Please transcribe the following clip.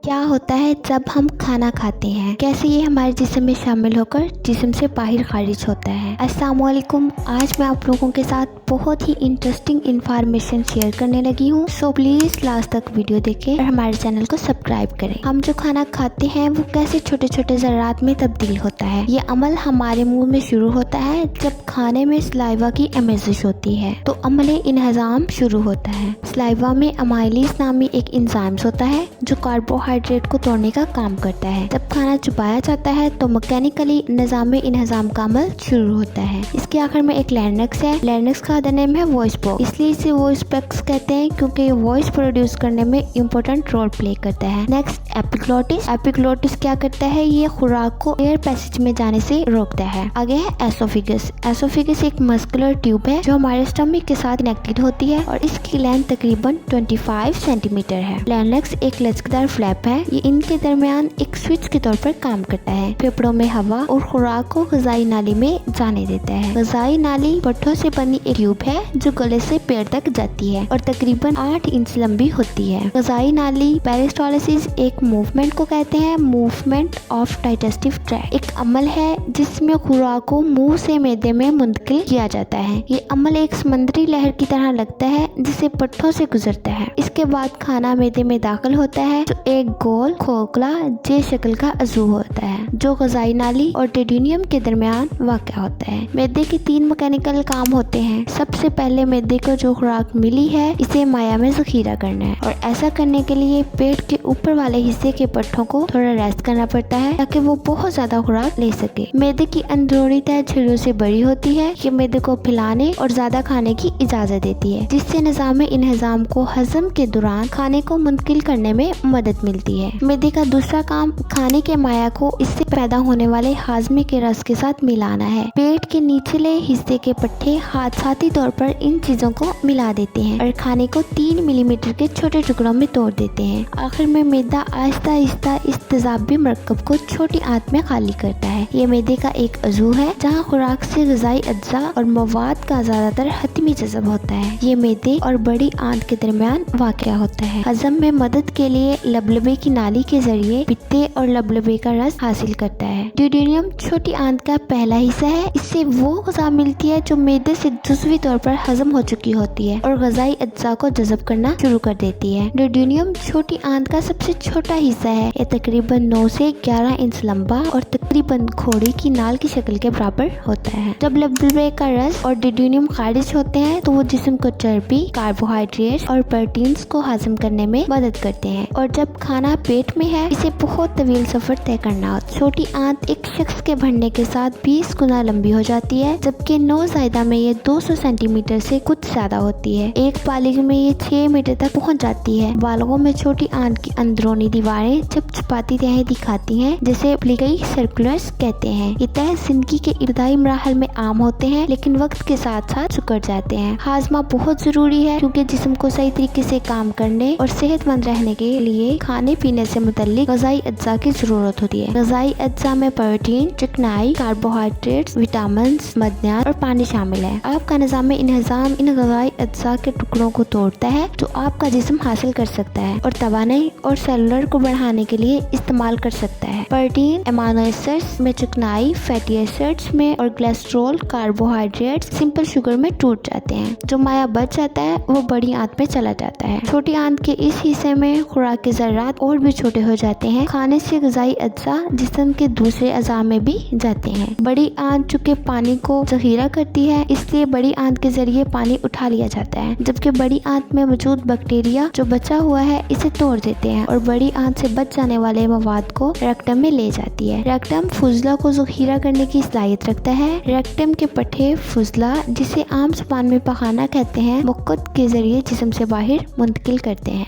کیا ہوتا ہے جب ہم کھانا کھاتے ہیں، کیسے یہ ہمارے جسم میں شامل ہو کر جسم سے باہر خارج ہوتا ہے۔ السلام علیکم، آج میں آپ لوگوں کے ساتھ بہت ہی انٹرسٹنگ انفارمیشن شیئر کرنے لگی ہوں، سو پلیز لاسٹ تک ویڈیو دیکھیں اور ہمارے چینل کو سبسکرائب کریں۔ ہم جو کھانا کھاتے ہیں وہ کیسے چھوٹے چھوٹے ذرات میں تبدیل ہوتا ہے۔ یہ عمل ہمارے منہ میں شروع ہوتا ہے جب کھانے میں سلائیوا کی امیزش ہوتی ہے تو عمل انہضام شروع ہوتا ہے۔ سلائیوا میں امائلیز نامی ایک انزائمز ہوتا ہے جو کاربوہائیڈریٹ کو توڑنے کا کام کرتا ہے۔ جب کھانا چبایا جاتا ہے تو مکینیکلی نظام انہضام کا عمل شروع ہوتا ہے۔ اس کے آخر میں ایک لارنکس ہے۔ لارنکس کا ادر نیم ہے وائس باکس، اس لیے اسے وائس باکس کہتے ہیں کیونکہ یہ وائس پروڈیوس کرنے میں امپورٹنٹ رول پلے کرتا ہے۔ نیکسٹ ایپیگلوٹس۔ ایپیگلوٹس کیا کرتا ہے؟ یہ خوراک کو ایئر پیسج میں جانے سے روکتا ہے۔ آگے ہے ایسوفیگس۔ ایسوفیگس ایک مسکولر ٹیوب ہے جو ہمارے اسٹمک کے ساتھ کنیکٹڈ ہوتی ہے اور اس کی لینتھ تقریباً 25 سینٹی میٹر ہے۔ لارنکس ایک لچکدار فلیپ ہے، یہ ان کے درمیان ایک سوئچ کے طور پر کام کرتا ہے۔ پھیپھڑوں میں ہوا اور خوراک کو غذائی نالی میں جانے دیتا ہے۔ غذائی نالی پٹھوں سے بنی ایک ٹیوب ہے جو گلے سے پیٹ تک جاتی ہے اور تقریباً 8 انچ لمبی ہوتی ہے۔ غذائی نالی پیریسٹالسس ایک موومنٹ کو کہتے ہیں، موومنٹ آف ڈائجسٹیو ٹریکٹ، ایک عمل ہے جس میں خوراک کو منہ سے معدے میں منتقل کیا جاتا ہے۔ یہ عمل ایک سمندری لہر کی طرح لگتا ہے جسے پٹھوں سے گزرتا ہے۔ اس کے بعد کھانا معدے میں داخل ہوتا ہے جو ایک گول کھوکھلا جے شکل کا عضو ہوتا ہے جو غذائی نالی اور ڈیڈینیم کے درمیان واقع ہوتا ہے۔ معدے کے 3 مکینیکل کام ہوتے ہیں۔ سب سے پہلے معدے کو جو خوراک ملی ہے اسے مائع میں ذخیرہ کرنا ہے اور ایسا کرنے کے لیے پیٹ کے اوپر والے حصے کے پٹھوں کو تھوڑا ریسٹ کرنا پڑتا ہے تاکہ وہ بہت زیادہ خوراک لے سکے۔ معدے کی اندرونی تہہ جھلیوں سے بڑی ہوتی ہے، یہ معدے کو پھیلانے اور زیادہ کھانے کی اجازت دیتی ہے جس سے نظام انہضام کو ہضم کے دوران کھانے کو منتقل کرنے میں مدد ملتی ہے۔ معدے کا دوسرا کام کھانے کے مائع کو اس سے پیدا ہونے والے ہاضمے کے رس کے ساتھ ملانا ہے۔ پیٹ کے نچلے حصے کے پٹھے حادثاتی طور پر ان چیزوں کو ملا دیتے ہیں اور کھانے کو 3 ملی میٹر کے چھوٹے ٹکڑوں میں توڑ دیتے ہیں۔ آخر میں معدہ آہستہ آہستہ اس تیزابی مرکب کو چھوٹی آنت میں خالی کرتا ہے۔ یہ معدے کا ایک عضو ہے جہاں خوراک سے غذائی اجزاء اور مواد کا زیادہ تر حتمی جذب ہوتا ہے۔ یہ معدے اور بڑی آنت کے درمیان واقع ہوتا ہے۔ ہضم میں مدد کے لیے لبلبے کی نالی کے ذریعے پتے اور لبلبے کا رس حاصل کرتا ہے۔ ڈیڈینیم چھوٹی آنت کا پہلا حصہ ہے، اس سے وہ غذا ملتی ہے جو معدے سے جزوی طور پر ہضم ہو چکی ہوتی ہے اور غذائی اجزاء کو جذب کرنا شروع کر دیتی ہے۔ ڈیڈینیم چھوٹی آنت کا سب سے چھوٹا حصہ ہے، یہ تقریباً 9 سے 11 انچ لمبا اور تقریباً گھوڑی کی نال کی شکل کے برابر ہوتا ہے۔ جب لبلبے کا رس اور ڈیڈینیم خارج ہوتے ہیں تو وہ جسم کو چربی، کاربوہائیڈریٹ اور پروٹینز کو ہضم کرنے میں مدد کرتے ہیں، اور جب کھانا پیٹ میں ہے اسے بہت طویل سفر طے کرنا ہوتا ہے۔ چھوٹی آنت ایک شخص کے بڑھنے کے ساتھ 20 گنا لمبی ہو جاتی ہے جبکہ نوزائیدہ میں یہ 200 سینٹی میٹر سے کچھ زیادہ ہوتی ہے۔ ایک بالغ میں یہ 6 میٹر تک پہنچ جاتی ہے۔ بالغوں میں چھوٹی آنت کی اندرونی دیواریں چپچپاتی تہیں دکھاتی ہیں جسے پلیگئی سرکولرز کہتے ہیں۔ یہ تہ زندگی کے ابتدائی مراحل میں عام ہوتے ہیں لیکن وقت کے ساتھ ساتھ سکڑ جاتے ہیں۔ ہاضمہ بہت ضروری ہے کیونکہ جسم کو صحیح طریقے سے کام کرنے اور صحت مند رہنے کے لیے کھانے پینے سے متعلق غذائی اجزاء کی ضرورت ہوتی ہے۔ غذائی اجزاء میں پروٹین، چکنائی، کاربوہائیڈریٹس، وٹامنز، معدنیات اور پانی شامل ہے۔ آپ کا نظام انہضام ان غذائی اجزاء کے ٹکڑوں کو توڑتا ہے جو آپ کا جسم حاصل کر سکتا ہے اور توانائی اور سیلولر کو بڑھانے کے لیے استعمال کر سکتا ہے۔ پروٹین امینو ایسڈز میں چکنائی، فیٹی ایسڈز میں اور گلیسرول، کاربوہائیڈریٹس سمپل شوگر میں ٹوٹ جاتے ہیں۔ جو مائع بچ جاتا ہے وہ بڑی آنت میں چلا جاتا ہے۔ چھوٹی آنت کے اس حصے میں خوراک کے ذرات اور بھی چھوٹے ہو جاتے ہیں۔ کھانے سے غذائی اجزاء جسم کے دوسرے اعضاء میں بھی جاتے ہیں۔ بڑی آنت چونکہ پانی کو ذخیرہ کرتی ہے اس لیے بڑی آنت کے ذریعے پانی اٹھا لیا جاتا ہے، جبکہ بڑی آنت میں موجود بیکٹیریا جو بچا ہوا ہے اسے توڑ دیتے ہیں اور بڑی آنت سے بچ جانے والے مواد کو ریکٹم میں لے جاتی ہے۔ ریکٹم فضلہ کو ذخیرہ کرنے کی صلاحیت رکھتا ہے۔ ریکٹم کے پٹھے فضلہ، جسے عام زبان میں پخانہ کہتے ہیں، مقعد کے ذریعے جسم سے باہر منتقل کرتے ہیں۔